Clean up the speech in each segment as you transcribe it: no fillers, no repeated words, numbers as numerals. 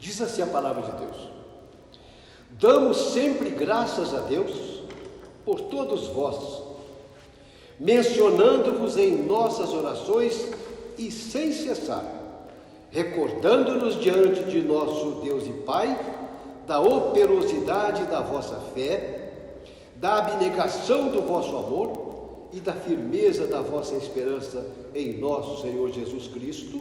Diz assim a palavra de Deus: damos sempre graças a Deus por todos vós, mencionando-vos em nossas orações e sem cessar, recordando-nos diante de nosso Deus e Pai da operosidade da vossa fé, da abnegação do vosso amor e da firmeza da vossa esperança em nosso Senhor Jesus Cristo,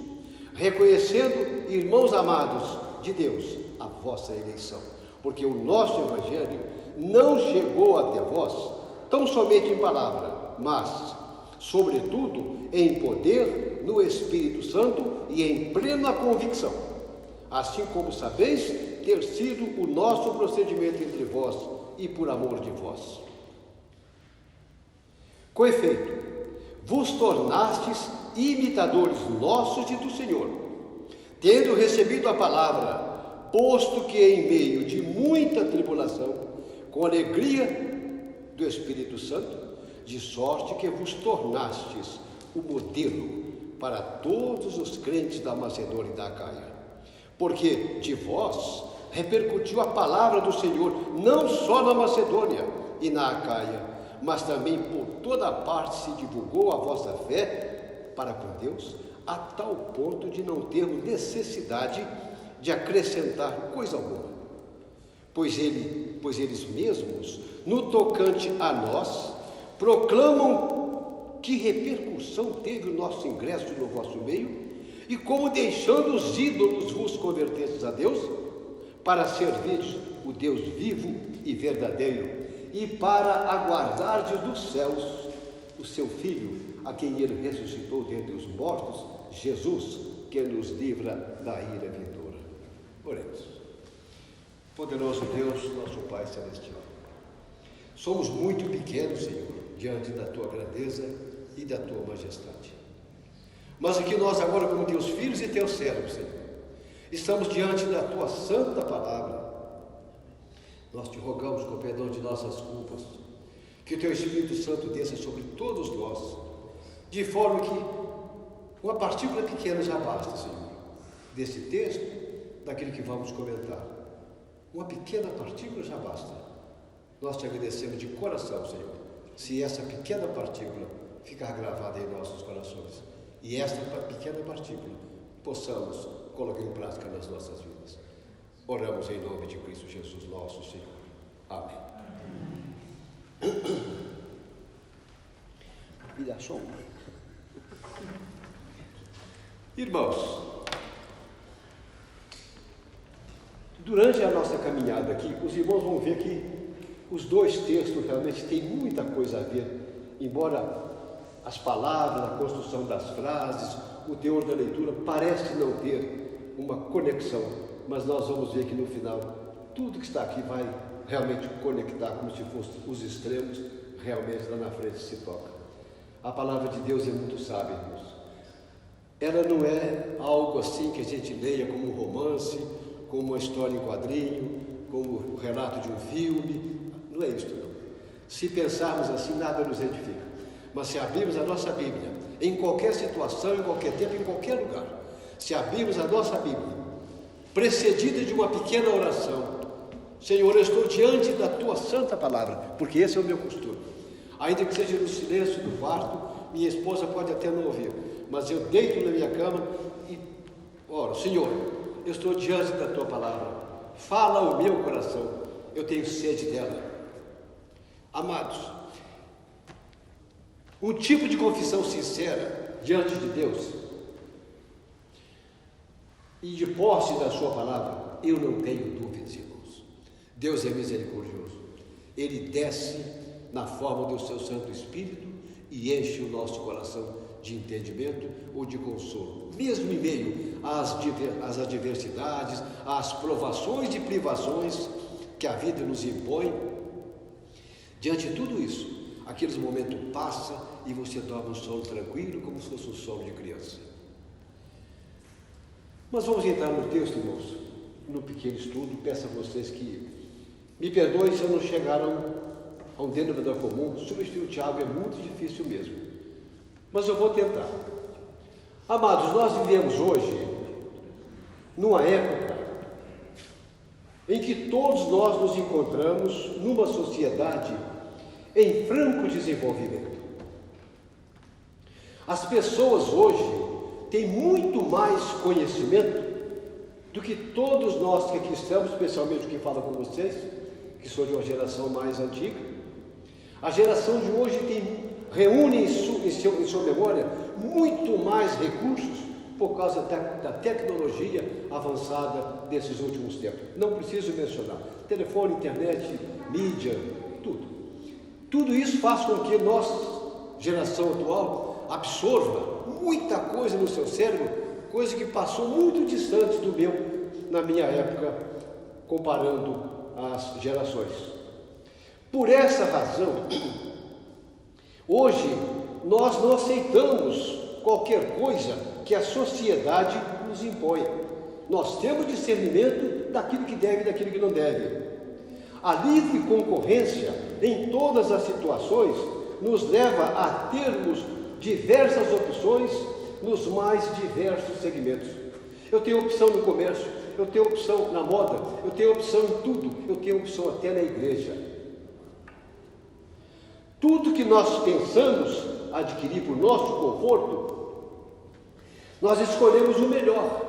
reconhecendo, irmãos amados de Deus, a vossa eleição, porque o nosso Evangelho não chegou até vós tão somente em palavra, mas, sobretudo, em poder, no Espírito Santo e em plena convicção, assim como sabeis ter sido o nosso procedimento entre vós e por amor de vós. Com efeito, vos tornastes imitadores nossos e do Senhor, tendo recebido a palavra, posto que em meio de muita tribulação, com alegria do Espírito Santo, de sorte que vos tornastes o modelo para todos os crentes da Macedônia e da Acaia. Porque de vós repercutiu a palavra do Senhor, não só na Macedônia e na Acaia, mas também por toda parte se divulgou a vossa fé para com Deus, a tal ponto de não termos necessidade de acrescentar coisa alguma. Pois eles mesmos, no tocante a nós, proclamam que repercussão teve o nosso ingresso no vosso meio, e como deixando os ídolos vos convertestes a Deus, para servir o Deus vivo e verdadeiro, e para aguardardes dos céus o seu Filho, a quem ele ressuscitou dentre os mortos, Jesus, que nos livra da ira vindoura. Oremos. Poderoso Deus, nosso Pai Celestial, somos muito pequenos, Senhor, diante da Tua grandeza e da Tua majestade. Mas aqui nós agora, como Teus filhos e Teus servos, Senhor, estamos diante da Tua santa palavra. Nós te rogamos com perdão de nossas culpas, que o Teu Espírito Santo desça sobre todos nós, de forma que uma partícula pequena já basta, Senhor, desse texto, daquilo que vamos comentar. Uma pequena partícula já basta. Nós te agradecemos de coração, Senhor, se essa pequena partícula ficar gravada em nossos corações e esta pequena partícula possamos colocar em prática nas nossas vidas. Oramos em nome de Cristo Jesus, nosso Senhor. Amém. Me dá som. Irmãos, durante a nossa caminhada aqui, os irmãos vão ver que os dois textos realmente têm muita coisa a ver, embora as palavras, a construção das frases, o teor da leitura parece não ter uma conexão, mas nós vamos ver que no final tudo que está aqui vai realmente conectar, como se fossem os extremos, realmente lá na frente se toca. A palavra de Deus é muito sábia, irmãos. Ela não é algo assim que a gente leia como um romance, como uma história em quadrinho, como o relato de um filme. Não é isso, não. Se pensarmos assim, nada nos edifica. Mas se abrirmos a nossa Bíblia, em qualquer situação, em qualquer tempo, em qualquer lugar, se abrirmos a nossa Bíblia, precedida de uma pequena oração: Senhor, eu estou diante da Tua santa palavra, porque esse é o meu costume. Ainda que seja no silêncio do quarto, minha esposa pode até não ouvir, mas eu deito na minha cama e oro: Senhor, eu estou diante da Tua palavra, fala ao meu coração, eu tenho sede dela. Amados, um tipo de confissão sincera diante de Deus e de posse da Sua palavra, eu não tenho dúvidas, irmãos. Deus é misericordioso. Ele desce na forma do Seu Santo Espírito e enche o nosso coração de entendimento ou de consolo, mesmo em meio às adversidades, às provações e privações que a vida nos impõe. Diante de tudo isso, aqueles momentos passam e você dorme um sono tranquilo, como se fosse um sono de criança. Mas vamos entrar no texto, irmãos, no pequeno estudo. Peço a vocês que me perdoem se eu não chegar a um denominador comum. Substituir o Tiago é muito difícil mesmo, mas eu vou tentar. Amados, nós vivemos hoje numa época em que todos nós nos encontramos numa sociedade em franco desenvolvimento. As pessoas hoje têm muito mais conhecimento do que todos nós que aqui estamos, especialmente quem fala com vocês, que sou de uma geração mais antiga. A geração de hoje reúne em sua memória muito mais recursos por causa da tecnologia avançada desses últimos tempos. Não preciso mencionar. Telefone, internet, mídia, tudo. Tudo isso faz com que nossa geração atual absorva muita coisa no seu cérebro, coisa que passou muito distante do meu, na minha época, comparando as gerações. Por essa razão, hoje nós não aceitamos qualquer coisa que a sociedade nos impõe. Nós temos discernimento daquilo que deve e daquilo que não deve. A livre concorrência em todas as situações nos leva a termos diversas opções nos mais diversos segmentos. Eu tenho opção no comércio, eu tenho opção na moda, eu tenho opção em tudo, eu tenho opção até na igreja. Tudo que nós pensamos adquirir por nosso conforto, nós escolhemos o melhor.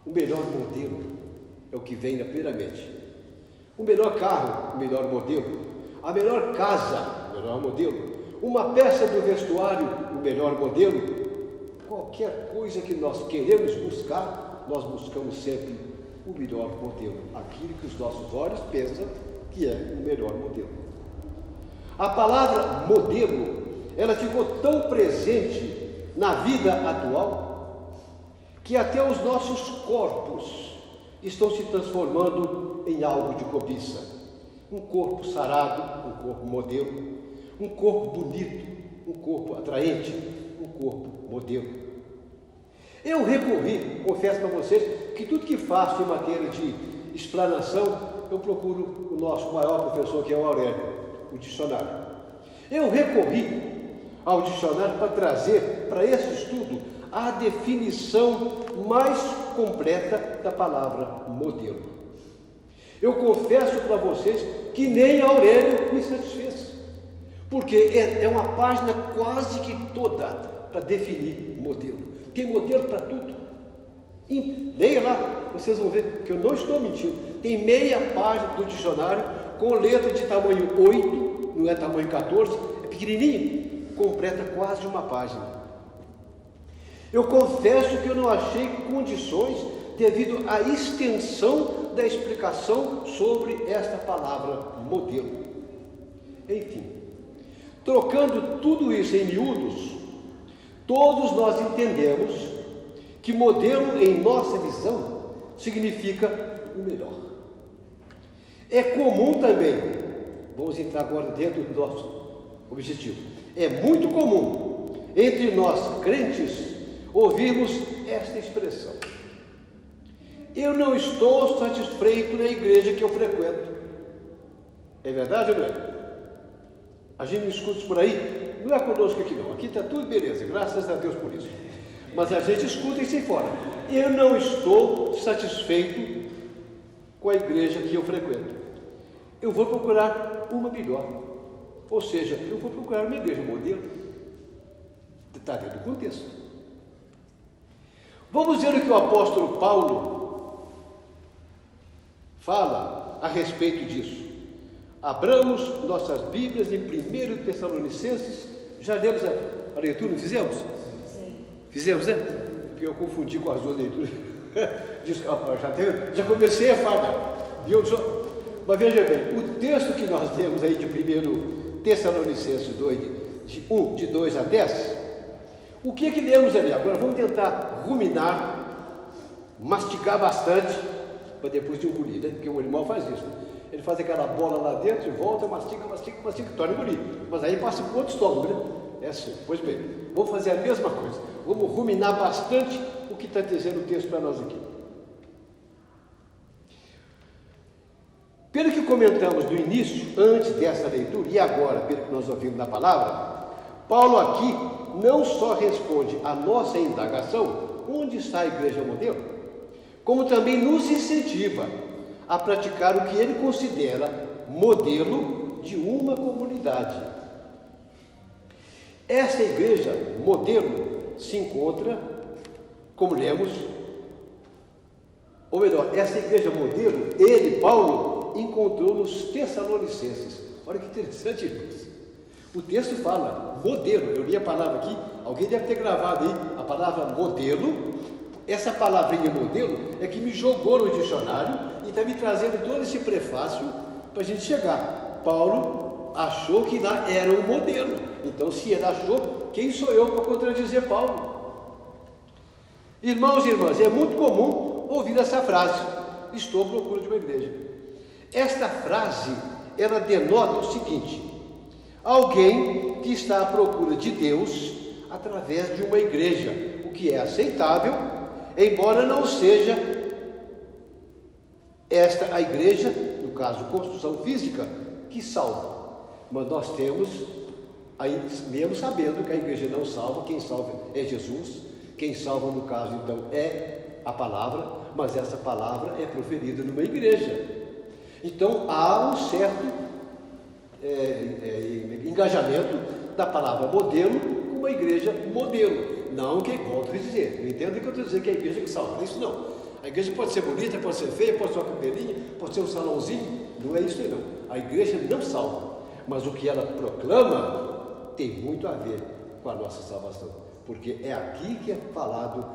O melhor modelo é o que vem na primeira mente. O melhor carro, o melhor modelo. A melhor casa, o melhor modelo. Uma peça do vestuário, o melhor modelo. Qualquer coisa que nós queremos buscar, nós buscamos sempre o melhor modelo. Aquilo que os nossos olhos pensam que é o melhor modelo. A palavra modelo, ela ficou tão presente na vida atual, que até os nossos corpos estão se transformando em algo de cobiça. Um corpo sarado, um corpo modelo, um corpo bonito, um corpo atraente, um corpo modelo. Eu recorri, confesso para vocês, que tudo que faço em matéria de explanação, eu procuro o nosso maior professor, que é o Aurélio, o dicionário. Eu recorri ao dicionário para trazer para esse estudo a definição mais completa da palavra modelo. Eu confesso para vocês que nem Aurélio me satisfez, porque é uma página quase que toda para definir modelo. Tem modelo para tudo. E leia lá, vocês vão ver que eu não estou mentindo. Tem meia página do dicionário com letra de tamanho 8, não é tamanho 14, é pequenininho, completa quase uma página. Eu confesso que eu não achei condições devido à extensão da explicação sobre esta palavra modelo. Enfim, trocando tudo isso em miúdos, todos nós entendemos que modelo, em nossa visão, significa o melhor. É comum também, vamos entrar agora dentro do nosso objetivo, é muito comum entre nós crentes ouvirmos esta expressão: eu não estou satisfeito na igreja que eu frequento. É verdade ou não é? A gente não escuta isso por aí, não é conosco aqui não, aqui está tudo beleza, graças a Deus por isso. Mas a gente escuta isso aí fora. Eu não estou satisfeito com a igreja que eu frequento. Eu vou procurar uma melhor. Ou seja, eu vou procurar uma igreja modelo. Está dentro do contexto. Vamos ver o que o apóstolo Paulo fala a respeito disso. Abramos nossas Bíblias em 1 Tessalonicenses. Já lemos a leitura, não fizemos? Sim. Fizemos, né? Porque eu confundi com as duas leituras. Já comecei a falar. Mas veja bem, o texto que nós temos aí de 1 Tessalonicenses 2, de 2 a 10, o que é que lemos ali? Agora vamos tentar ruminar, mastigar bastante, para depois de engolir, né? Porque o animal faz isso. Ele faz aquela bola lá dentro e volta, mastiga, torna a engolir. Mas aí passa para o outro estômago, né? É assim. Pois bem, vamos fazer a mesma coisa. Vamos ruminar bastante o que está dizendo o texto para nós aqui. Pelo que comentamos no início, antes dessa leitura, e agora, pelo que nós ouvimos na palavra, Paulo aqui não só responde à nossa indagação, onde está a igreja modelo, como também nos incentiva a praticar o que ele considera modelo de uma comunidade. Essa igreja modelo se encontra, como lemos, ou melhor, essa igreja modelo, ele, Paulo, encontrou nos Tessalonicenses. Olha que interessante isso. O texto fala modelo, eu li a palavra aqui, alguém deve ter gravado aí a palavra modelo. Essa palavrinha modelo é que me jogou no dicionário e está me trazendo todo esse prefácio para a gente chegar. Paulo achou que lá era um modelo, então se ele achou, quem sou eu para contradizer Paulo? Irmãos e irmãs, é muito comum ouvir essa frase: estou à procura de uma igreja. Esta frase, ela denota o seguinte: alguém que está à procura de Deus através de uma igreja, o que é aceitável, embora não seja esta a igreja, no caso construção física, que salva. Mas nós temos, aí, mesmo sabendo que a igreja não salva, quem salva é Jesus, quem salva no caso então é a palavra, mas essa palavra é proferida numa igreja. Então há um certo engajamento da palavra modelo com uma igreja modelo. Não que volto a dizer, não entendo que eu estou dizendo que é a igreja que salva, não é isso não. A igreja pode ser bonita, pode ser feia, pode ser uma capelinha, pode ser um salãozinho, não é isso aí não. A igreja não salva, mas o que ela proclama tem muito a ver com a nossa salvação, porque é aqui que é falado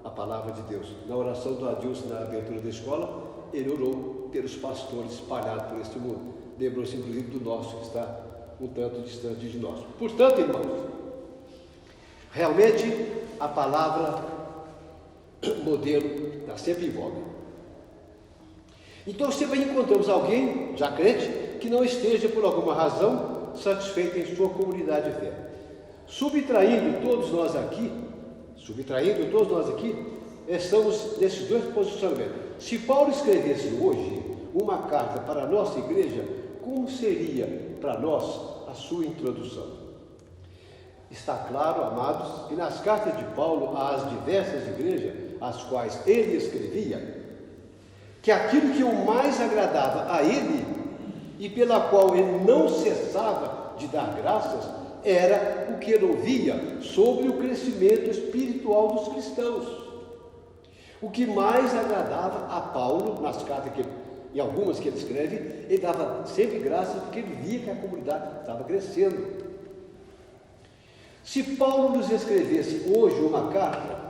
a palavra de Deus. Na oração do Adilson, na abertura da escola, ele orou pelos pastores espalhados por este mundo. Lembrou-se inclusive do nosso, que está um tanto distante de nós. Portanto, irmãos, realmente a palavra modelo está sempre em voga. Então sempre encontramos alguém, já crente, que não esteja por alguma razão satisfeito em sua comunidade de fé. Subtraindo todos nós aqui, estamos nesses dois posicionamentos. Se Paulo escrevesse hoje uma carta para a nossa igreja, como seria para nós a sua introdução? Está claro, amados, que nas cartas de Paulo às diversas igrejas, às quais ele escrevia, que aquilo que o mais agradava a ele e pela qual ele não cessava de dar graças, era o que ele ouvia sobre o crescimento espiritual dos cristãos. O que mais agradava a Paulo, nas cartas e algumas que ele escreve, ele dava sempre graças porque ele via que a comunidade estava crescendo. Se Paulo nos escrevesse hoje uma carta,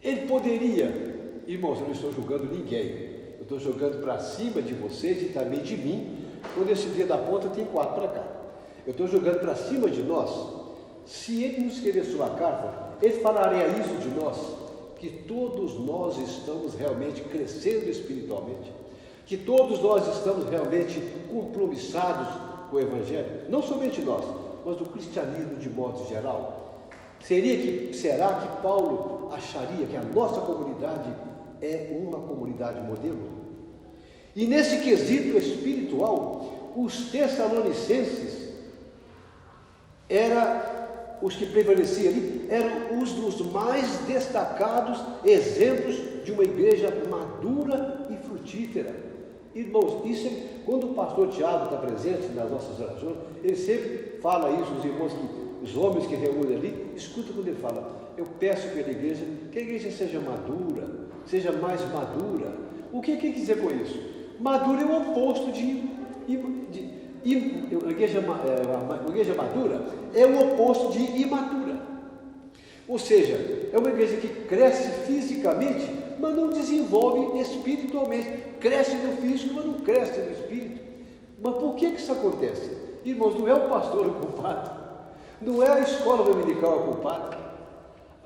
ele poderia, irmãos, eu não estou julgando ninguém, eu estou jogando para cima de vocês e também de mim, quando esse dedo da ponta tem 4 para cá. Eu estou jogando para cima de nós. Se ele nos escrevesse uma carta, ele falaria isso de nós, que todos nós estamos realmente crescendo espiritualmente, que todos nós estamos realmente compromissados com o Evangelho, não somente nós, mas o cristianismo de modo geral. Será que Paulo acharia que a nossa comunidade é uma comunidade modelo? E nesse quesito espiritual, os Tessalonicenses os que prevaleciam ali, eram os dos mais destacados exemplos de uma igreja madura e frutífera. Irmãos, quando o pastor Tiago está presente nas nossas orações, ele sempre fala isso, os homens que reúnem ali, escuta quando ele fala: eu peço pela igreja, que a igreja seja madura, seja mais madura. O que quer dizer com isso? Madura é o oposto a igreja madura é o oposto de imatura. Ou seja, é uma igreja que cresce fisicamente, mas não desenvolve espiritualmente. Cresce no físico, mas não cresce no espírito. Mas por que isso acontece? Irmãos, não é o pastor o culpado, não é a escola dominical o culpado.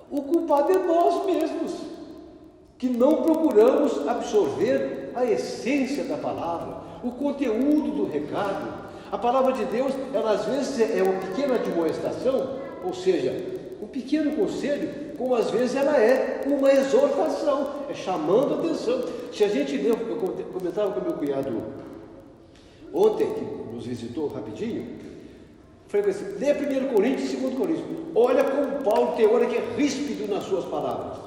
O culpado é nós mesmos, que não procuramos absorver a essência da palavra, o conteúdo do recado. A palavra de Deus, ela às vezes é uma pequena admoestação, ou seja, um pequeno conselho, como às vezes ela é uma exortação, é chamando a atenção. Se a gente lê, eu comentava com meu cunhado ontem, que nos visitou rapidinho, falei assim: lê 1 Coríntios e 2 Coríntios, olha como Paulo tem hora que é ríspido nas suas palavras.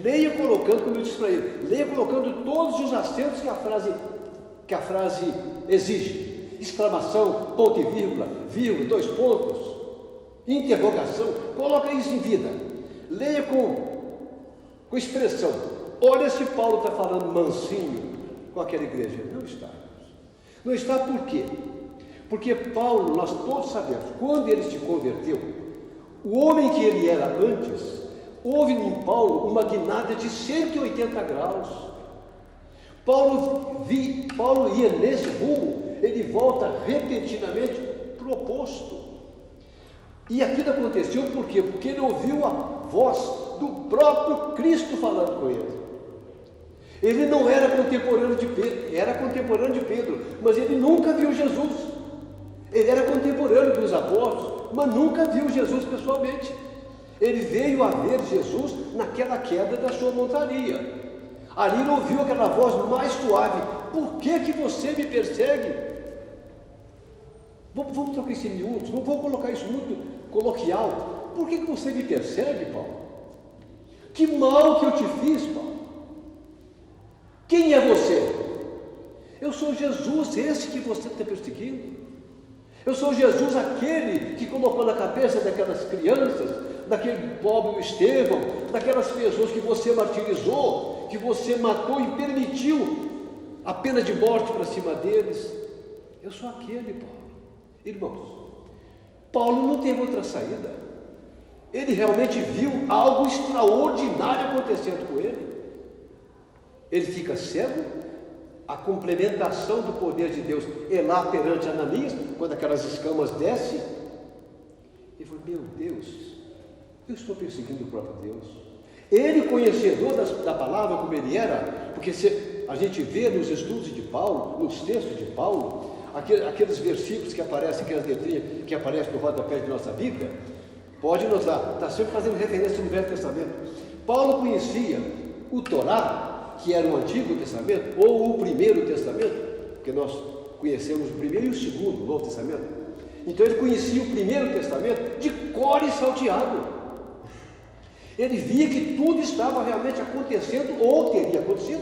Leia colocando, como eu disse para ele, leia colocando todos os acentos que a frase exige. Exclamação, ponto e vírgula, 2 pontos, interrogação, coloca isso em vida. Leia com expressão. Olha se Paulo está falando mansinho com aquela igreja. Não está. Não está por quê? Porque Paulo, nós todos sabemos, quando ele se converteu, o homem que ele era antes, houve em Paulo uma guinada de 180 graus. Paulo ia nesse rumo, ele volta repentinamente para o oposto. E aquilo aconteceu por quê? Porque ele ouviu a voz do próprio Cristo falando com ele. Ele não era contemporâneo de Pedro, era contemporâneo de Pedro, mas ele nunca viu Jesus. Ele era contemporâneo dos apóstolos, mas nunca viu Jesus pessoalmente. Ele veio a ver Jesus naquela queda da sua montaria. Ali ele ouviu aquela voz mais suave: por que você me persegue? Vamos trocar isso em miúdos, não vou colocar isso muito coloquial. Por que você me persegue, Paulo? Que mal que eu te fiz, Paulo? Quem é você? Eu sou Jesus, esse que você está perseguindo. Eu sou Jesus, aquele que colocou na cabeça daquelas crianças, daquele pobre Estevão, daquelas pessoas que você martirizou, que você matou e permitiu a pena de morte para cima deles. Eu sou aquele, Paulo. Irmãos, Paulo não teve outra saída. Ele realmente viu algo extraordinário acontecendo com ele. Ele fica cego. A complementação do poder de Deus é lá perante Ananias, quando aquelas escamas descem. Ele falou: meu Deus, eu estou perseguindo o próprio Deus. Ele, conhecedor da palavra como ele era, porque a gente vê nos estudos de Paulo, nos textos de Paulo, aqueles versículos que aparecem, aquelas letrinhas que aparecem no rodapé de nossa Bíblia, pode notar, está sempre fazendo referência no Velho Testamento. Paulo conhecia o Torá, que era o Antigo Testamento, ou o Primeiro Testamento, porque nós conhecemos o Primeiro e o Segundo, o Novo Testamento. Então ele conhecia o Primeiro Testamento de cor e salteado. Ele via que tudo estava realmente acontecendo, ou teria acontecido,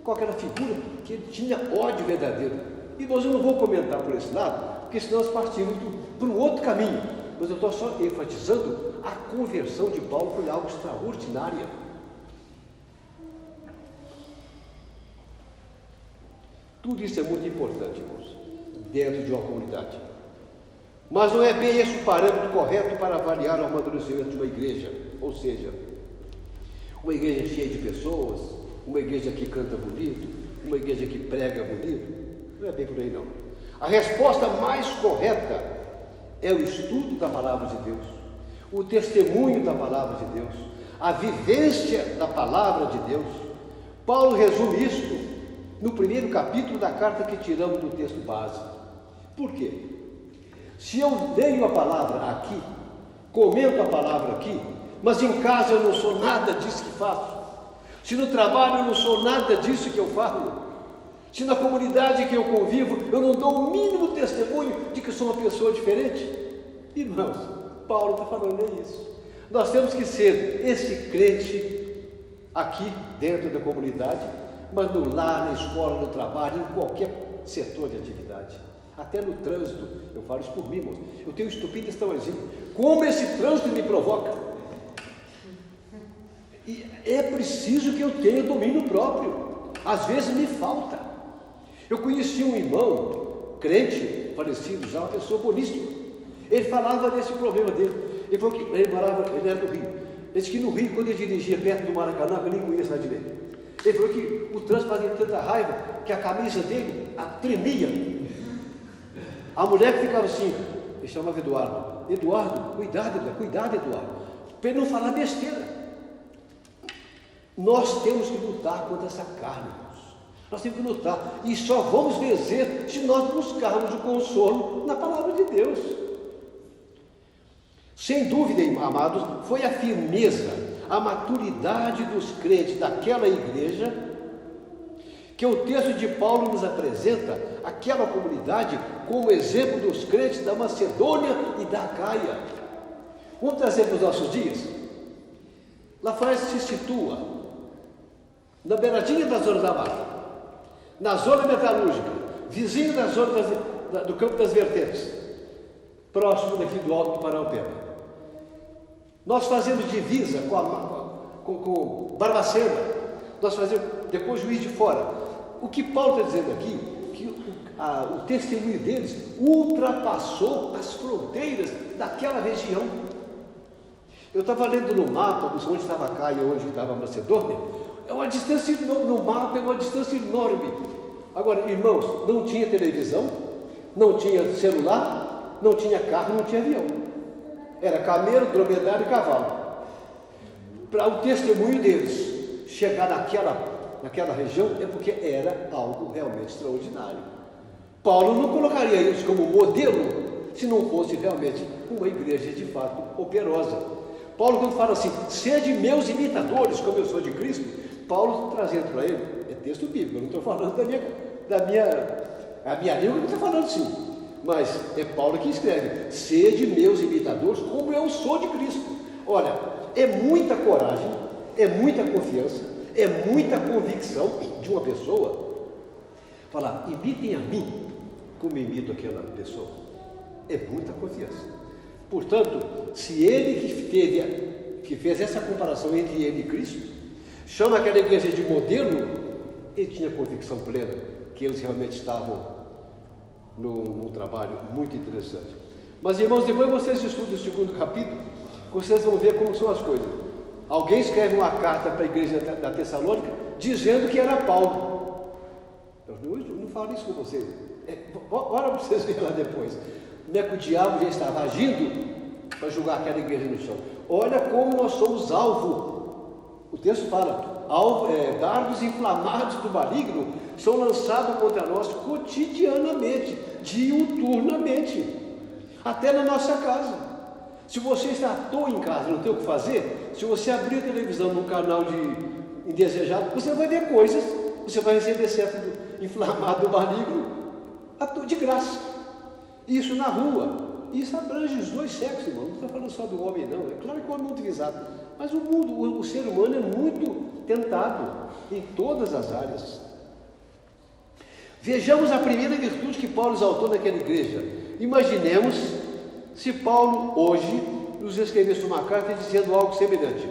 com aquela figura que ele tinha ódio verdadeiro. E nós não vou comentar por esse lado, porque senão nós partimos para um outro caminho. Mas eu estou só enfatizando a conversão de Paulo foi algo extraordinário. Tudo isso é muito importante, irmãos, dentro de uma comunidade. Mas não é bem esse o parâmetro correto para avaliar o amadurecimento de uma igreja. Ou seja, uma igreja cheia de pessoas, uma igreja que canta bonito, uma igreja que prega bonito. Não é bem por aí, não. A resposta mais correta é o estudo da palavra de Deus, o testemunho da palavra de Deus, a vivência da palavra de Deus. Paulo resume isso no primeiro capítulo da carta que tiramos do texto base. Por quê? Se eu leio a palavra aqui, comento a palavra aqui, mas em casa eu não sou nada disso que faço, se no trabalho eu não sou nada disso que eu falo, se na comunidade que eu convivo eu não dou o mínimo testemunho de que sou uma pessoa diferente, irmãos, Paulo está falando isso. Nós temos que ser esse crente aqui dentro da comunidade, mas no lar, na escola, no trabalho, em qualquer setor de atividade, até no trânsito. Eu falo isso por mim, irmãos. Eu tenho um estupendo extraordinário. Como esse trânsito me provoca? E é preciso que eu tenha domínio próprio. Às vezes me falta. Eu conheci um irmão, crente, falecido já, uma pessoa boníssima. Ele falava desse problema dele. Ele falou que ele era do Rio. Ele disse que no Rio, quando ele dirigia perto do Maracanã, eu nem conheço lá direito, ele falou que o trânsito fazia tanta raiva que a camisa dele tremia. A mulher que ficava assim, ele chamava Eduardo: Eduardo, cuidado, Eduardo, para ele não falar besteira. Nós temos que lutar contra essa carne, irmãos. Nós temos que lutar, e só vamos vencer se nós buscarmos o consolo na palavra de Deus. Sem dúvida, amados, foi a firmeza, a maturidade dos crentes daquela igreja que o texto de Paulo nos apresenta, aquela comunidade, como exemplo dos crentes da Macedônia e da Acaia. Vamos trazer para os nossos dias? Lafayette se situa na beiradinha da zona da mata, na zona metalúrgica, vizinho da zona do Campo das Vertentes, próximo daqui do Alto do Paraupeba. Nós fazemos divisa com Barbacena, nós fazemos depois Juiz de Fora. O que Paulo está dizendo aqui, que o testemunho deles ultrapassou as fronteiras daquela região. Eu estava lendo no mapa, onde estava Caia e onde estava Macedônia, é uma distância, no mapa é uma distância enorme. Agora, irmãos, não tinha televisão, não tinha celular, não tinha carro, não tinha avião. Era camelo, dromedário e cavalo. Para o testemunho deles chegar naquela região é porque era algo realmente extraordinário. Paulo não colocaria isso como modelo se não fosse realmente uma igreja de fato operosa. Paulo, quando fala assim, sede meus imitadores, como eu sou de Cristo, Paulo trazendo para ele, é texto bíblico, eu não estou falando a minha língua não está falando assim, mas é Paulo que escreve, sede meus imitadores, como eu sou de Cristo. Olha, é muita coragem, é muita confiança, é muita convicção de uma pessoa falar, imitem a mim, como imito aquela pessoa. É muita confiança. Portanto, se ele que fez essa comparação entre ele e Cristo, chama aquela igreja de modelo, ele tinha convicção plena que eles realmente estavam num trabalho muito interessante. Mas, irmãos, depois vocês estudam o segundo capítulo, vocês vão ver como são as coisas. Alguém escreve uma carta para a igreja da Tessalônica dizendo que era Paulo. Eu não falo isso com vocês. Bora para vocês verem lá depois. Como é que o diabo já estava agindo para julgar aquela igreja no chão. Olha como nós somos alvo. O texto fala, dardos inflamados do maligno são lançados contra nós cotidianamente, diuturnamente, até na nossa casa. Se você está à toa em casa, não tem o que fazer, se você abrir a televisão num canal de indesejado, você vai ver coisas, você vai receber certo inflamado do maligno, de graça. Isso na rua. Isso abrange os dois sexos, irmão. Não está falando só do homem, não. É claro que o homem é muito visado. Mas o ser humano é muito tentado em todas as áreas. Vejamos a primeira virtude que Paulo exaltou naquela igreja. Imaginemos se Paulo hoje nos escrevesse uma carta dizendo algo semelhante.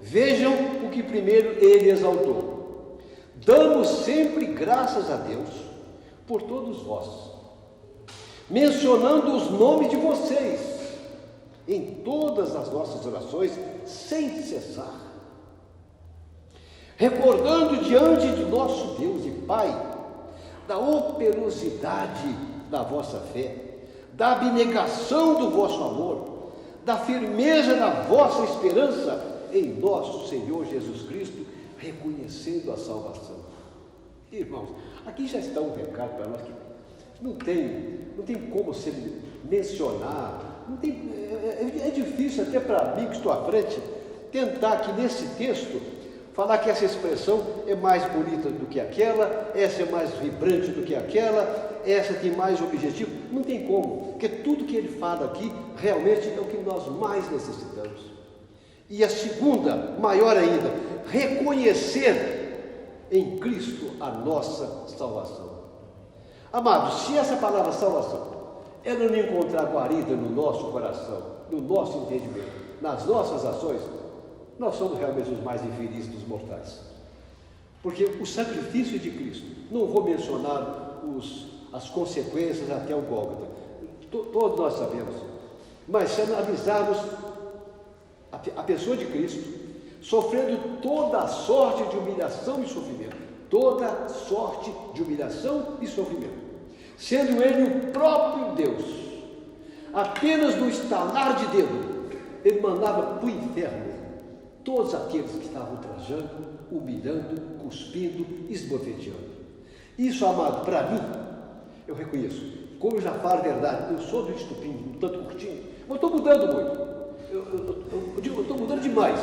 Vejam o que primeiro ele exaltou. Damos sempre graças a Deus por todos vós, mencionando os nomes de vocês em todas as nossas orações, sem cessar, recordando diante de nosso Deus e Pai da operosidade da vossa fé, da abnegação do vosso amor, da firmeza da vossa esperança em nosso Senhor Jesus Cristo, reconhecendo a salvação. Irmãos, aqui já está um recado para nós que não tem como se mencionar, é difícil até para mim que estou à frente, tentar aqui nesse texto, falar que essa expressão é mais bonita do que aquela, essa é mais vibrante do que aquela, essa tem mais objetivo, não tem como, porque tudo que ele fala aqui realmente é o que nós mais necessitamos. E a segunda, maior ainda, reconhecer em Cristo a nossa salvação. Amados, se essa palavra salvação, ela não encontrar guarida no nosso coração, no nosso entendimento, nas nossas ações, nós somos realmente os mais infelizes dos mortais. Porque o sacrifício de Cristo, não vou mencionar as consequências até o Gólgota, todos nós sabemos, mas se analisarmos a pessoa de Cristo, sofrendo toda a sorte de humilhação e sofrimento, toda sorte de humilhação e sofrimento, sendo ele o próprio Deus, apenas no estalar de dedo, ele mandava para o inferno todos aqueles que estavam ultrajando, humilhando, cuspindo, esbofeteando. Isso, amado, para mim, eu reconheço, como eu já falo a verdade, eu sou do estupim, um tanto curtinho, mas estou mudando muito. Eu estou mudando demais,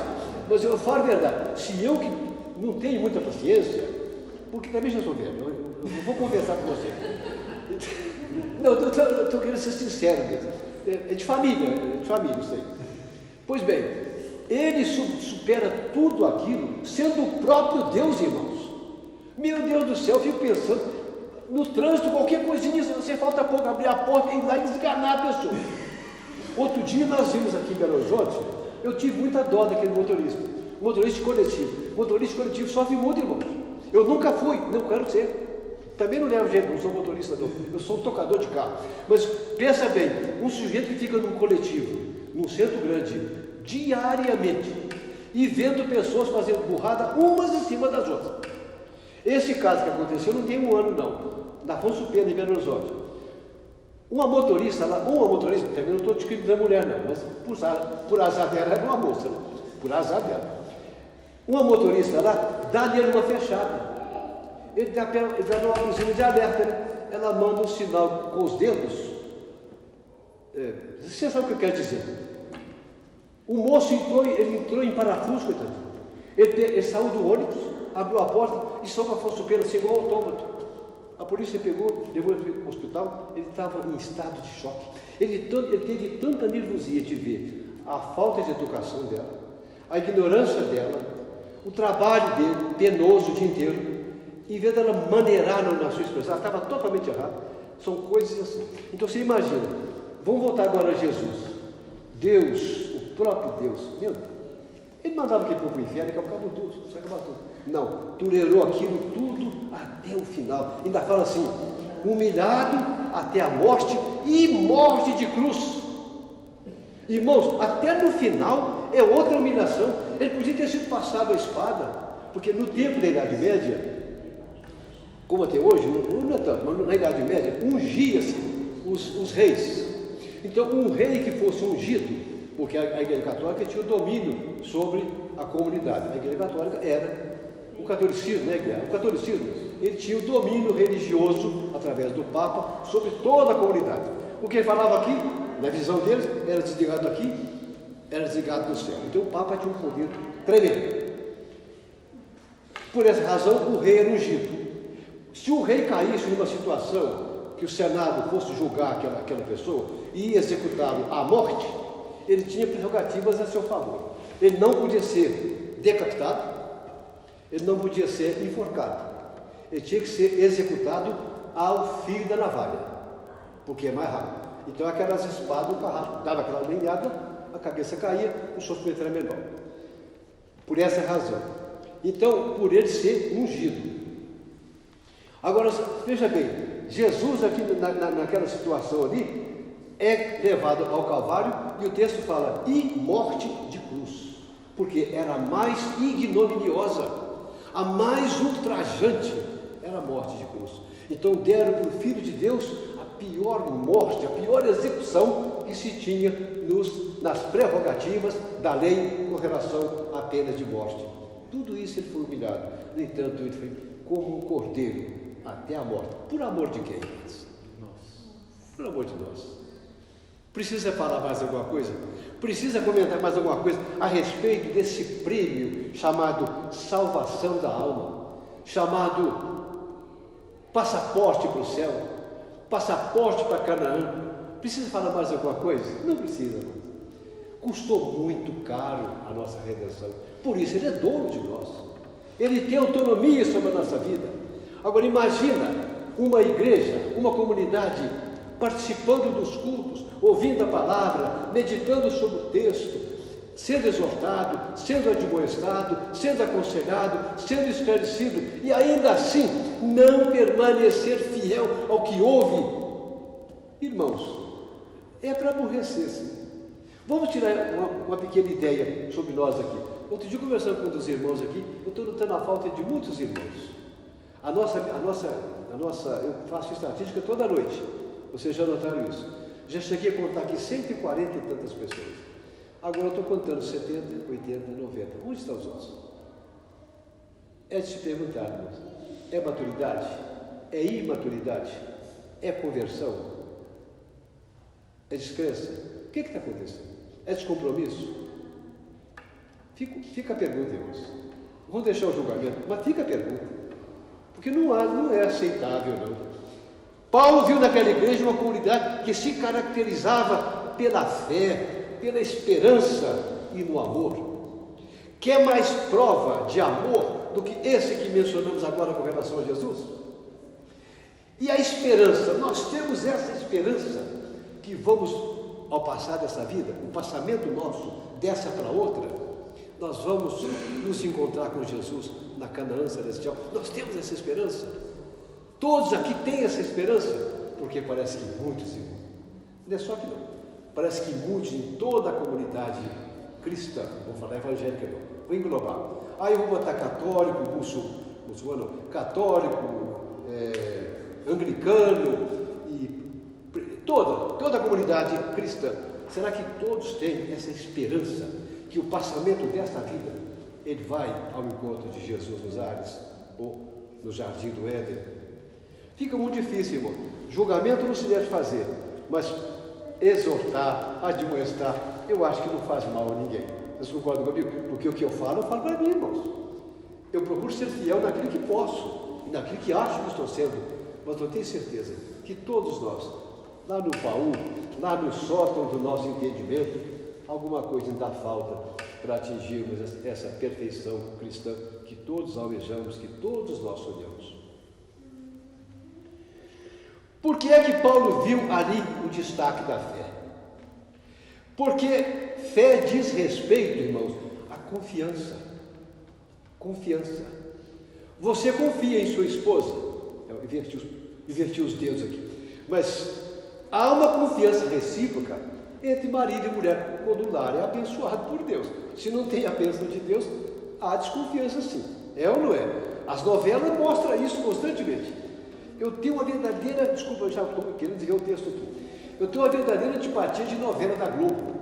mas eu falo a verdade. Se eu que não tenho muita paciência, porque também já sou velho, eu vou conversar com você. Não, eu estou querendo ser sincero mesmo. É de família isso aí. Pois bem, Ele supera tudo aquilo, sendo o próprio Deus, irmãos. Meu Deus do céu, eu fico pensando, no trânsito, qualquer coisinha, você falta pouco abrir a porta e ir lá e desganar a pessoa. Outro dia nós vimos aqui em Belo Horizonte, eu tive muita dó daquele motorista coletivo. Motorista coletivo sofre muito, irmãos. Eu nunca fui, não quero ser. Também não levo jeito, não sou motorista não. Eu sou um tocador de carro. Mas pensa bem, um sujeito que fica num coletivo, num centro grande, diariamente, e vendo pessoas fazendo burrada umas em cima das outras. Esse caso que aconteceu não tem um ano não, na Afonso Pena, em Belo Horizonte. Uma motorista, também não estou discriminando a mulher não, mas por azar dela era uma moça, né? Por azar dela. Uma motorista lá dá nele uma fechada. Ele dá uma luzinha de alerta, né? Ela manda um sinal com os dedos. Você sabe o que eu quero dizer? O moço entrou em parafuso, coitado. Ele saiu do ônibus, abriu a porta e saiu para Afonso Pena, chegou ao autômato. A polícia pegou, levou ele para o hospital, ele estava em estado de choque. Ele teve tanta nervosia de ver a falta de educação dela, a ignorância dela, o trabalho dele, penoso o dia inteiro, em vez dela maneirar na sua expressão, ela estava totalmente errada. São coisas assim. Então você imagina, vamos voltar agora a Jesus. Deus, o próprio Deus, meu Deus, ele mandava aquele povo para o inferno e acabava tudo, você acabava tudo. Não, tolerou aquilo tudo até o final. Ainda fala assim, humilhado até a morte e morte de cruz. Irmãos, até no final é outra humilhação. Ele podia ter sido passado a espada, porque no tempo da Idade Média, como até hoje, não é tanto, mas na Idade Média, ungia-se os reis. Então, um rei que fosse ungido, porque a Igreja Católica tinha o domínio sobre a comunidade. A Igreja Católica era o catolicismo, né? O catolicismo, ele tinha o domínio religioso, através do Papa, sobre toda a comunidade. O que ele falava aqui, na visão deles, era desligado aqui, era desligado no céu. Então o Papa tinha um poder tremendo. Por essa razão, o rei era ungido. Se o rei caísse numa situação que o Senado fosse julgar aquela pessoa e executá-lo à morte, ele tinha prerrogativas a seu favor. Ele não podia ser decapitado, ele não podia ser enforcado, ele tinha que ser executado ao fio da navalha, porque é mais rápido. Então aquelas espadas, o carrasco dava aquela lenhada, a cabeça caía, o sofrimento era menor. Por essa razão. Então, por ele ser ungido. Agora, veja bem, Jesus aqui naquela situação ali, é levado ao Calvário, e o texto fala, e morte de cruz, porque era a mais ignominiosa, a mais ultrajante, era a morte de cruz. Então deram para o Filho de Deus a pior morte, a pior execução que se tinha nas prerrogativas da lei com relação à pena de morte. Tudo isso ele foi humilhado, no entanto ele foi como um cordeiro até a morte. Por amor de quem? Por amor de nós. Precisa falar mais alguma coisa? Precisa comentar mais alguma coisa a respeito desse prêmio chamado salvação da alma, chamado passaporte para o céu, passaporte para Canaã? Precisa falar mais alguma coisa? Não precisa. Custou muito caro a nossa redenção. Por isso ele é dono de nós. Ele tem autonomia sobre a nossa vida. Agora imagina uma igreja, uma comunidade participando dos cultos, ouvindo a palavra, meditando sobre o texto, sendo exortado, sendo admoestado, sendo aconselhado, sendo esclarecido, e ainda assim não permanecer fiel ao que ouve. Irmãos, é para aborrecer-se. Vamos tirar uma pequena ideia sobre nós aqui. Outro dia, conversando com um dos irmãos aqui, eu estou notando a falta de muitos irmãos. Eu faço estatística toda noite. Vocês já notaram isso? Já cheguei a contar aqui 140 e tantas pessoas. Agora eu estou contando 70, 80, 90. Onde estão os outros? É de se perguntar, irmãos. É maturidade? É imaturidade? É conversão? É descrença? O que está acontecendo? É descompromisso? Fica a pergunta, irmãos. Vamos deixar o julgamento, mas fica a pergunta. Porque não é aceitável, não. Paulo viu naquela igreja uma comunidade que se caracterizava pela fé, pela esperança e no amor. Quer mais prova de amor do que esse que mencionamos agora com relação a Jesus? E a esperança, nós temos essa esperança que vamos, ao passar dessa vida, o passamento nosso dessa para outra, nós vamos nos encontrar com Jesus na Canaã celestial. Nós temos essa esperança. Todos aqui têm essa esperança, porque parece que muitos, não é só que não, parece que muitos em toda a comunidade cristã, vou falar evangélica não, vou englobar. Aí eu vou botar católico, muçulmano, católico, anglicano e toda a comunidade cristã. Será que todos têm essa esperança que o passamento desta vida ele vai ao encontro de Jesus nos ares ou no jardim do Éden? Fica muito difícil, irmão. Julgamento não se deve fazer, mas exortar, admoestar, eu acho que não faz mal a ninguém. Vocês concordam comigo? Porque o que eu falo para mim, irmãos. Eu procuro ser fiel naquilo que posso, e naquilo que acho que estou sendo. Mas eu tenho certeza que todos nós, lá no baú, lá no sótão do nosso entendimento, alguma coisa ainda falta para atingirmos essa perfeição cristã que todos almejamos, que todos nós sonhamos. Por que é que Paulo viu ali o destaque da fé? Porque fé diz respeito, irmãos, à confiança. Confiança. Você confia em sua esposa? Eu inverti os dedos aqui. Mas há uma confiança recíproca entre marido e mulher, quando o lar é abençoado por Deus. Se não tem a bênção de Deus, há desconfiança sim. É ou não é? As novelas mostram isso constantemente. Eu tenho uma verdadeira, desculpa, eu já estou querendo dizer o texto aqui. Eu tenho uma verdadeira antipatia de novela da Globo.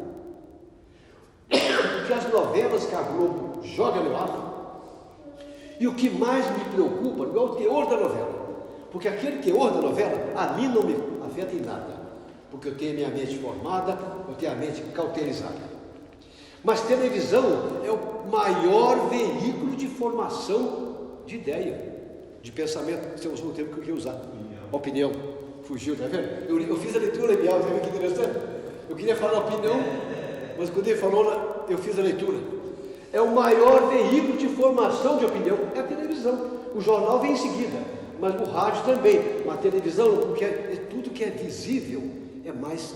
Porque as novelas que a Globo joga no ar, e o que mais me preocupa não é o teor da novela. Porque aquele teor da novela, a mim não me afeta em nada. Porque eu tenho a minha mente formada, eu tenho a mente cauterizada. Mas televisão é o maior veículo de formação de ideia, de pensamento. Você usou o termo que eu queria usar. Opinião. Fugiu, tá vendo? Eu fiz a leitura legal, tá vendo que interessante? Eu queria falar opinião, mas quando ele falou, eu fiz a leitura. É o maior veículo de formação de opinião, é a televisão. O jornal vem em seguida, mas o rádio também. Mas a televisão, porque tudo que é visível é mais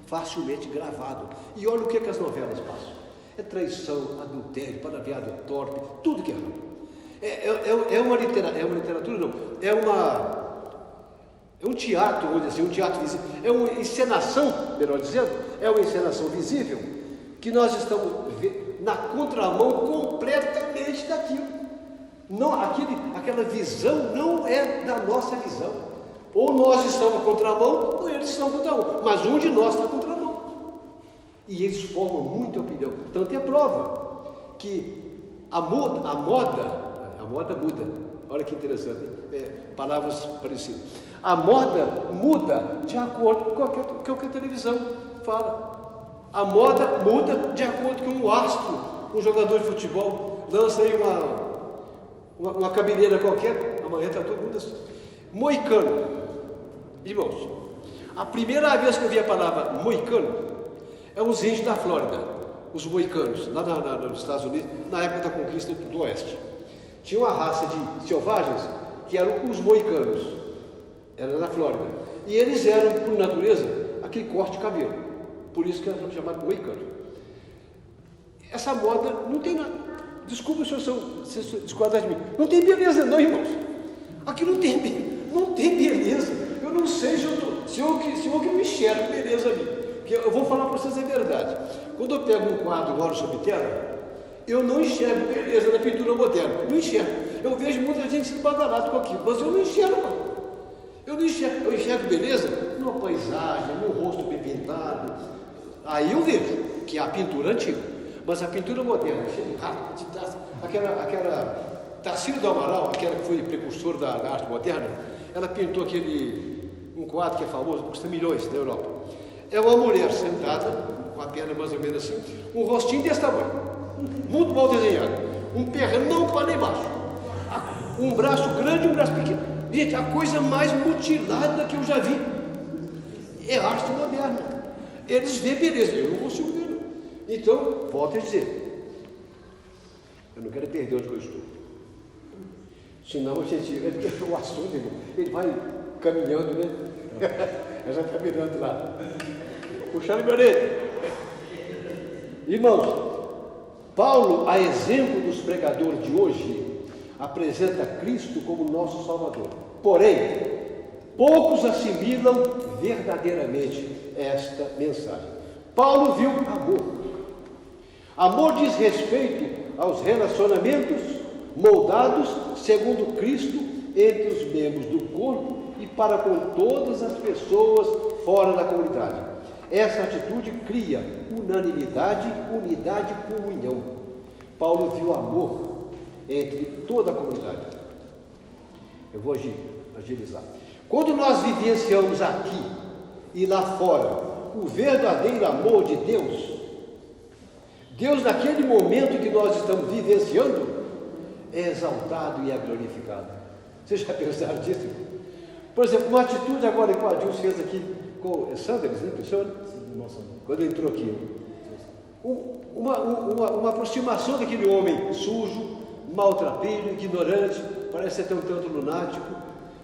facilmente gravado. E olha o que as novelas passam. É traição, adultério, palavreado torpe, tudo que é errado. É uma literatura, não. É um teatro, vamos dizer assim, um teatro visível. É uma encenação, melhor dizendo, é uma encenação visível que nós estamos na contramão completamente daquilo. Não, aquela visão não é da nossa visão. Ou nós estamos na contramão, ou eles estão na contramão. Mas um de nós está na contramão. E eles formam muita opinião. Tanto é prova que a moda muda. Olha que interessante. Palavras parecidas. A moda muda de acordo com o que a televisão fala. A moda muda de acordo com o astro. Um jogador de futebol lança aí uma cabeleira qualquer, amanhã está todo mundo assim. Moicano. Irmãos, a primeira vez que eu vi a palavra moicano é os índios da Flórida, os moicanos, lá nos Estados Unidos, na época da conquista do Oeste. Tinha uma raça de selvagens que eram os moicanos, era na Flórida. E eles eram, por natureza, aquele corte de cabelo. Por isso que eram chamados moicanos. Essa moda não tem nada. Desculpa se eu sou discordar de mim. Não tem beleza não, irmãos. Aqui não tem beleza. Eu não sei se eu que não enxergo beleza ali. Porque eu vou falar para vocês a verdade. Quando eu pego um quadro agora sobre terra, eu não enxergo beleza na pintura moderna. Não enxergo. Eu vejo muita gente se badalado com aquilo, mas eu não enxergo. Eu enxergo beleza numa paisagem, num rosto bem pintado. Aí eu vejo que é a pintura antiga. Mas a pintura moderna, aquela Tarsila do Amaral, aquela que foi precursor da arte moderna, ela pintou um quadro que é famoso, custa milhões na Europa. É uma mulher sentada, com a perna mais ou menos assim, um rostinho desse tamanho, muito mal desenhado, um pernão para lá embaixo, um braço grande e um braço pequeno. Gente, a coisa mais mutilada que eu já vi é arte moderna. Eles veem beleza, eu não consigo ver. Então, volto a dizer, Eu não quero perder onde eu estou. Senão a gente, o assunto, ele vai caminhando, né? Eu já está mirando lá. Puxando meu orelha. Irmãos, Paulo, a exemplo dos pregadores de hoje, apresenta Cristo como nosso Salvador. Porém, poucos assimilam verdadeiramente esta mensagem. Paulo viu amor. Amor diz respeito aos relacionamentos moldados segundo Cristo entre os membros do corpo e para com todas as pessoas fora da comunidade. Essa atitude cria unanimidade, unidade e comunhão. Paulo viu amor entre toda a comunidade. Eu vou agilizar. Quando nós vivenciamos aqui e lá fora o verdadeiro amor de Deus, Deus naquele momento que nós estamos vivenciando é exaltado e é glorificado. Vocês já pensaram disso? Por exemplo, uma atitude agora que o Adilson fez aqui com o Sanders, né? Quando ele entrou aqui. Uma aproximação daquele homem sujo, maltrapilho, ignorante, parece ser um tanto lunático,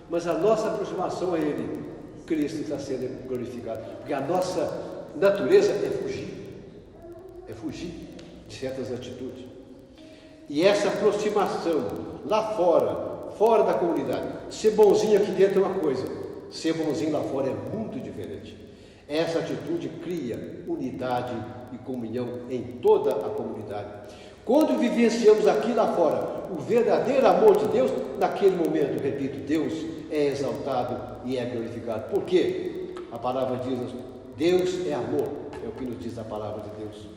mas a nossa aproximação a ele, Cristo está sendo glorificado, porque a nossa natureza é fugir de certas atitudes. E essa aproximação lá fora da comunidade, ser bonzinho aqui dentro é uma coisa, ser bonzinho lá fora é muito diferente. Essa atitude cria unidade e comunhão em toda a comunidade. Quando vivenciamos aqui lá fora o verdadeiro amor de Deus, naquele momento, repito, Deus é exaltado e é glorificado. Por quê? A palavra diz, Deus é amor, é o que nos diz a palavra de Deus.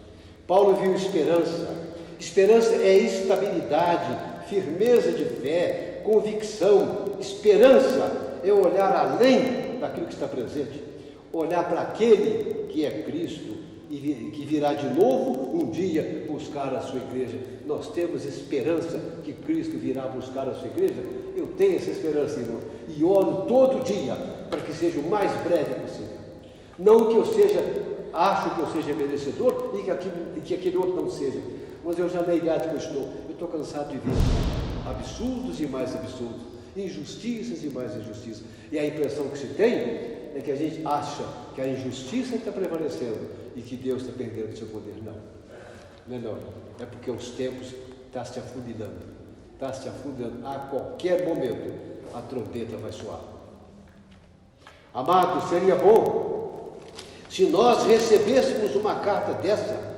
Paulo viu esperança. Esperança é estabilidade, firmeza de fé, convicção. Esperança é olhar além daquilo que está presente, olhar para aquele que é Cristo e que virá de novo um dia buscar a sua igreja. Nós temos esperança que Cristo virá buscar a sua igreja. Eu tenho essa esperança, irmão, e oro todo dia para que seja o mais breve possível. Não que eu acho que eu seja merecedor e que aquele outro não seja, mas eu já na idade que eu estou cansado de ver absurdos e mais absurdos, injustiças e mais injustiças, e a impressão que se tem é que a gente acha que a injustiça está prevalecendo e que Deus está perdendo seu poder. Não, é porque os tempos estão se afunilando, a qualquer momento a trombeta vai soar. Amado, seria bom se nós recebêssemos uma carta dessa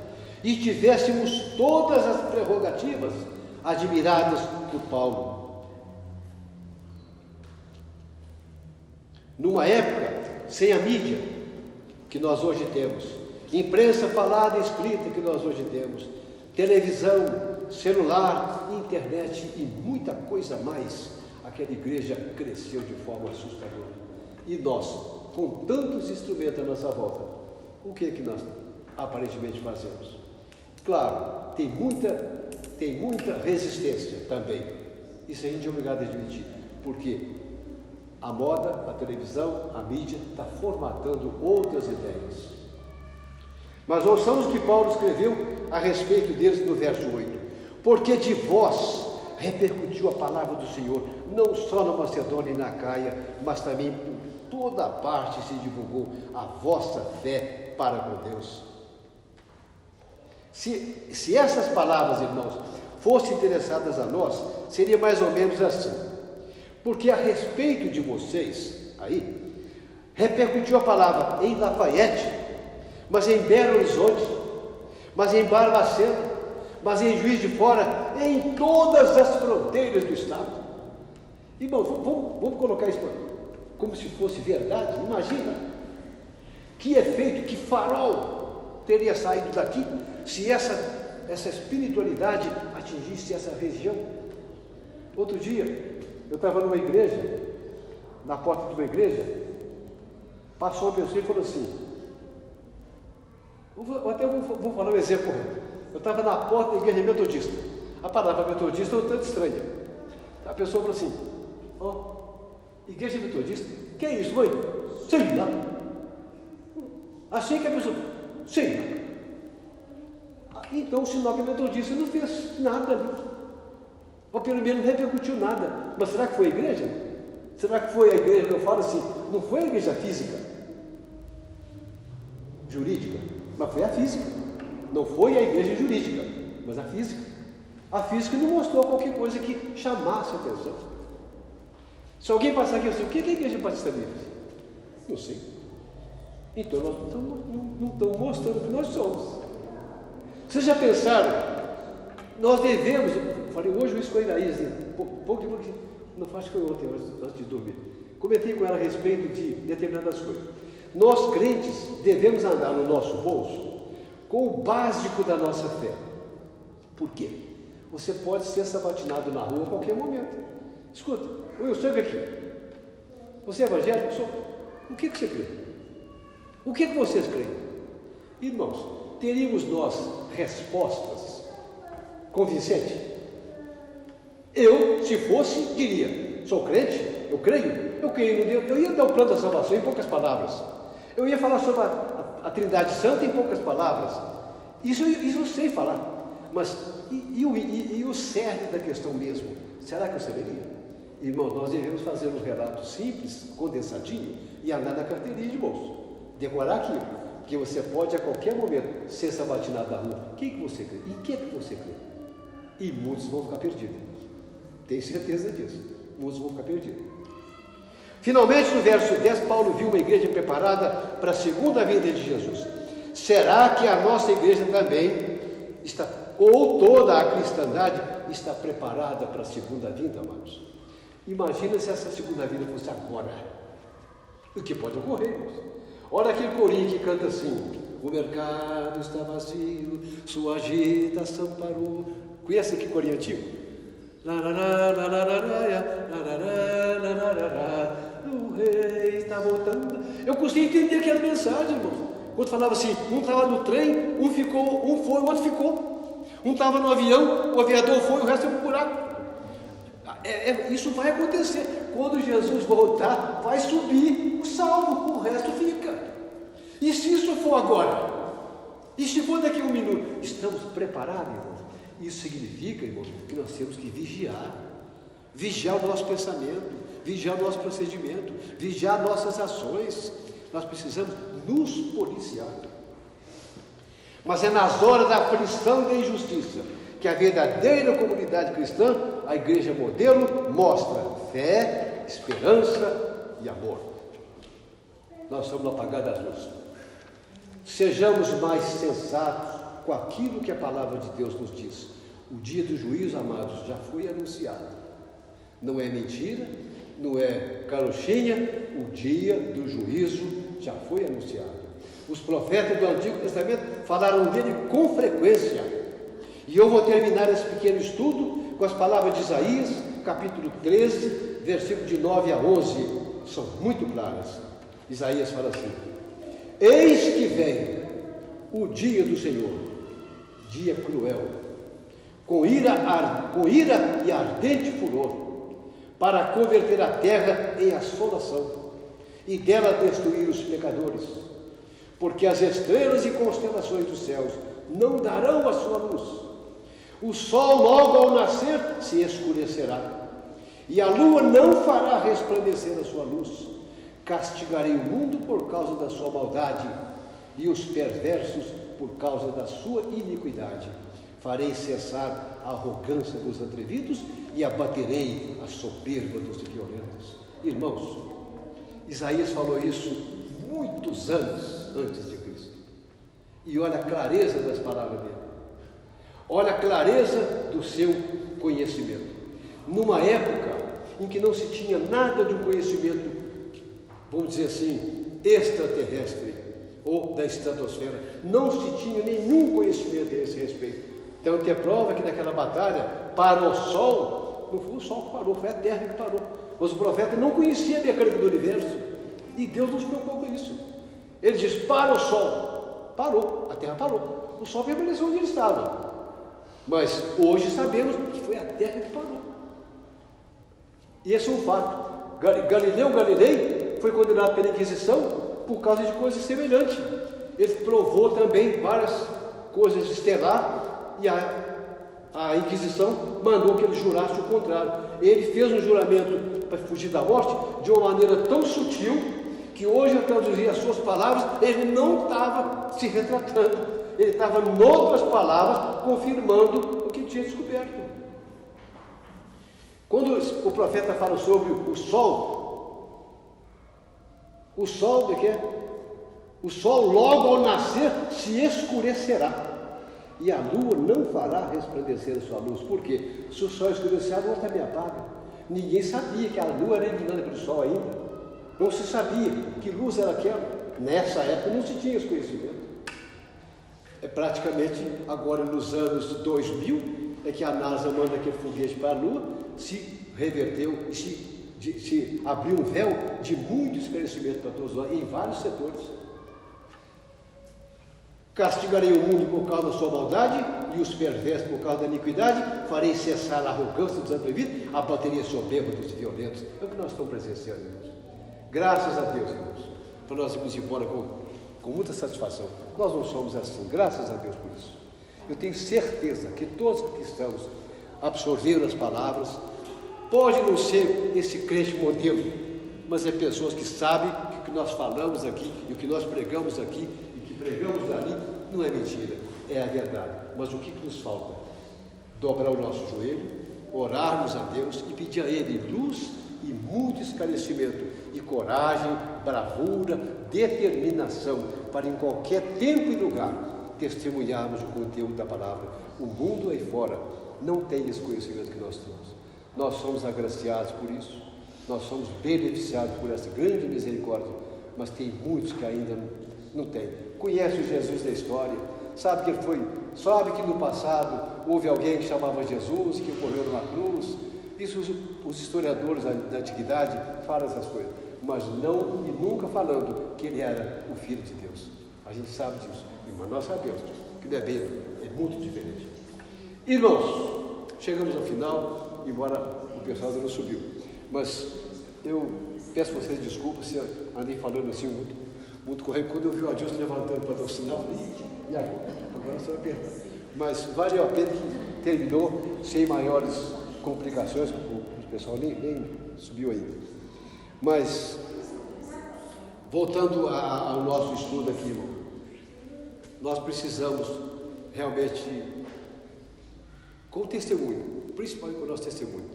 e tivéssemos todas as prerrogativas admiradas por Paulo. Numa época sem a mídia que nós hoje temos, imprensa falada e escrita que nós hoje temos, televisão, celular, internet e muita coisa mais, aquela igreja cresceu de forma assustadora. E nós, com tantos instrumentos à nossa volta, o que é que nós aparentemente fazemos? Claro, tem muita resistência também. Isso a gente é obrigado a admitir, porque a moda, a televisão, a mídia está formatando outras ideias. Mas ouçamos o que Paulo escreveu a respeito deles no verso 8. Porque de vós repercutiu a palavra do Senhor, não só na Macedônia e na Caia, mas também por toda parte se divulgou a vossa fé para com Deus. Se essas palavras, irmãos, fossem interessadas a nós, seria mais ou menos assim. Porque a respeito de vocês, aí, repercutiu a palavra em Lafayette, mas em Belo Horizonte, mas em Barbacena, mas em Juiz de Fora, em todas as fronteiras do estado. Irmãos, vamos colocar isso como se fosse verdade. Imagina que efeito, que farol teria saído daqui se essa espiritualidade atingisse essa região. Outro dia, eu estava numa igreja, na porta de uma igreja, passou uma pessoa e falou assim, vou falar um exemplo correto. Eu estava na porta da igreja metodista. A palavra metodista é um tanto estranha. A pessoa falou assim, igreja metodista? Que é isso, mãe? Sei lá. Assim que a pessoa, sei lá. Então o sinal metodista não fez nada ali. Ou pelo menos não repercutiu nada. Mas será que foi a igreja? Será que foi a igreja que eu falo assim? Não foi a igreja física, jurídica, mas foi a física. Não foi a igreja jurídica, mas a física. A física não mostrou qualquer coisa que chamasse a atenção. Se alguém passar aqui assim, o que é a igreja batista livre? Não sei. Então nós não estamos mostrando o que nós somos. Vocês já pensaram? Nós devemos, eu falei hoje isso com a Iraísa, pouco depois, não acho que foi ontem, antes de dormir. Comentei com ela a respeito de determinadas coisas. Nós crentes devemos andar no nosso bolso com o básico da nossa fé. Por quê? Você pode ser sabatinado na rua a qualquer momento. Escuta, eu chego aqui. Você é evangélico? Sou. O que você crê? O que vocês creem? Irmãos, teríamos nós respostas convincentes? Eu, se fosse, diria, sou crente, eu creio no Deus. Eu ia dar o plano da salvação em poucas palavras. Eu ia falar sobre a Trindade Santa em poucas palavras. Isso eu sei falar. Mas e o cerne da questão mesmo? Será que eu saberia? Irmãos, nós devemos fazer um relato simples, condensadinho, e andar na carteirinha de bolso. Decorar aquilo, que você pode a qualquer momento ser sabatinado da rua. Quem que você crê? Em que você crê? E muitos vão ficar perdidos. Tenho certeza disso. Muitos vão ficar perdidos. Finalmente, no verso 10, Paulo viu uma igreja preparada para a segunda vinda de Jesus. Será que a nossa igreja também está, ou toda a cristandade, está preparada para a segunda vinda, amados? Imagina se essa segunda vinda fosse agora. O que pode ocorrer, irmãos? Olha aquele corinho que canta assim: o mercado está vazio, sua agitação parou. Conhece aquele corinho antigo? O rei está voltando. Eu consegui entender aquela mensagem, irmão. Quando falava assim, um estava no trem, um foi, o outro ficou. Um estava no avião, o aviador foi, o resto é um buraco. Isso vai acontecer. Quando Jesus voltar, vai subir o salvo, o resto fica. E se isso for agora? E se for daqui a um minuto? Estamos preparados, irmãos? Isso significa, irmãos, que nós temos que vigiar. Vigiar o nosso pensamento, vigiar o nosso procedimento, vigiar nossas ações. Nós precisamos nos policiar. Mas é nas horas da aflição e da injustiça que a verdadeira comunidade cristã, a igreja modelo, mostra fé, esperança e amor. Nós estamos no apagar das luzes. Sejamos mais sensatos com aquilo que a palavra de Deus nos diz. O dia do juízo, amados, já foi anunciado. Não é mentira, não é carochinha, o dia do juízo já foi anunciado. Os profetas do Antigo Testamento falaram dele com frequência. E eu vou terminar esse pequeno estudo com as palavras de Isaías, capítulo 13, versículo de 9 a 11. São muito claras. Isaías fala assim: eis que vem o dia do Senhor, dia cruel, com ira e ardente furor, para converter a terra em assolação e dela destruir os pecadores, porque as estrelas e constelações dos céus não darão a sua luz. O sol logo ao nascer se escurecerá, e a lua não fará resplandecer a sua luz. Castigarei o mundo por causa da sua maldade, e os perversos por causa da sua iniquidade. Farei cessar a arrogância dos atrevidos e abaterei a soberba dos violentos. Irmãos, Isaías falou isso muitos anos antes de Cristo. E olha a clareza das palavras dele. Olha a clareza do seu conhecimento. Numa época em que não se tinha nada de um conhecimento, vamos dizer assim, extraterrestre ou da estratosfera, não se tinha nenhum conhecimento a esse respeito. Então tem prova que naquela batalha parou o sol, não foi o sol que parou, foi a terra que parou. Os profetas não conheciam a mecânica do universo e Deus não se preocupou com isso. Ele diz: para o sol, parou, a terra parou, o sol permaneceu onde ele estava. Mas hoje sabemos que foi a terra que parou. E esse é um fato. Galileu Galilei foi condenado pela Inquisição por causa de coisas semelhantes. Ele provou também várias coisas estelares e a Inquisição mandou que ele jurasse o contrário. Ele fez um juramento para fugir da morte de uma maneira tão sutil que hoje, ao traduzir as suas palavras, ele não estava se retratando, ele estava, em outras palavras, confirmando o que tinha descoberto. Quando o profeta fala sobre o sol de quê? O sol logo ao nascer se escurecerá, e a lua não fará resplandecer a sua luz. Por quê? Se o sol escurecer, a lua também apaga. Ninguém sabia que a lua era iluminada pelo sol ainda. Não se sabia que luz era aquela. Nessa época não se tinha esse conhecimento. É praticamente agora nos anos 2000 é que a NASA manda aquele foguete para a lua, se reverteu e se abriu um véu de muito esclarecimento para todos nós em vários setores. Castigarei o mundo por causa da sua maldade e os perversos por causa da iniquidade, farei cessar a arrogância dos atrevidos, abateria a soberba dos violentos. É o que nós estamos presenciando, irmãos. Graças a Deus, irmãos, para nós irmos embora com muita satisfação. Nós não somos assim, graças a Deus por isso. Eu tenho certeza que todos os cristãos absorveram as palavras. Pode não ser esse crente modelo, mas é pessoas que sabem que o que nós falamos aqui e o que nós pregamos aqui e que pregamos ali não é mentira, é a verdade. Mas o que nos falta? Dobrar o nosso joelho, orarmos a Deus e pedir a Ele luz e muito esclarecimento, e coragem, bravura, determinação, para em qualquer tempo e lugar testemunharmos o conteúdo da palavra. O mundo aí fora não tem esse conhecimento que nós temos. Nós somos agraciados por isso, nós somos beneficiados por essa grande misericórdia, mas tem muitos que ainda não têm. Conhece o Jesus da história, sabe que ele foi, sabe que no passado houve alguém que chamava Jesus, que morreu numa cruz. Isso os historiadores da antiguidade falam essas coisas, mas não e nunca falando que ele era o Filho de Deus. A gente sabe disso, mas nós sabemos que não é bem, é muito diferente. Irmãos, chegamos ao final, embora o pessoal ainda não subiu, mas eu peço a vocês desculpas se andei falando assim muito correndo. Quando eu vi o Adilson levantando para dar o sinal, e agora só apertar. Mas valeu a pena que terminou sem maiores complicações, o pessoal nem subiu ainda. Mas, voltando ao nosso estudo aqui, irmão, nós precisamos realmente, com o testemunho, principalmente com o nosso testemunho,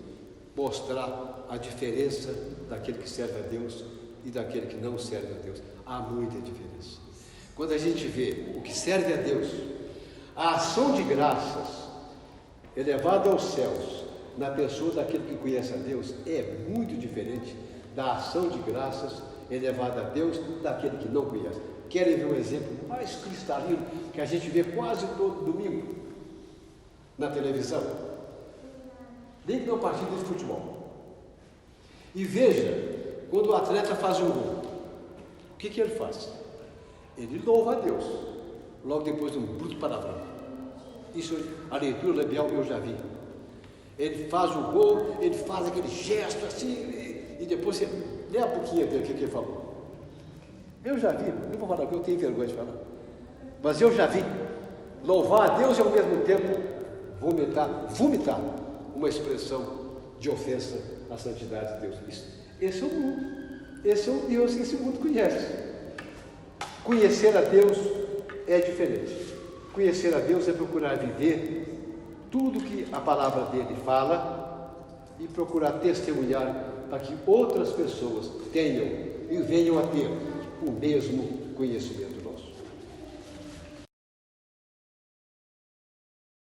mostrar a diferença daquele que serve a Deus e daquele que não serve a Deus. Há muita diferença. Quando a gente vê o que serve a Deus, a ação de graças elevada aos céus na pessoa daquele que conhece a Deus é muito diferente da ação de graças elevada a Deus daquele que não conhece. Querem ver um exemplo mais cristalino que a gente vê quase todo domingo na televisão? Nem que não partida de futebol. E veja, quando o atleta faz um gol, o que ele faz? Ele louva a Deus, logo depois de um bruto palavrão. Isso, a leitura labial eu já vi. Ele faz o gol, ele faz aquele gesto assim, e depois você lê a boquinha dele, o que ele falou. Eu já vi, não vou falar porque eu tenho vergonha de falar, mas eu já vi louvar a Deus e ao mesmo tempo vomitar uma expressão de ofensa à santidade de Deus. Esse é o mundo, esse é o Deus que esse mundo conhece. Conhecer a Deus é diferente. Conhecer a Deus é procurar viver tudo que a palavra dele fala e procurar testemunhar para que outras pessoas tenham e venham a ter o mesmo conhecimento nosso.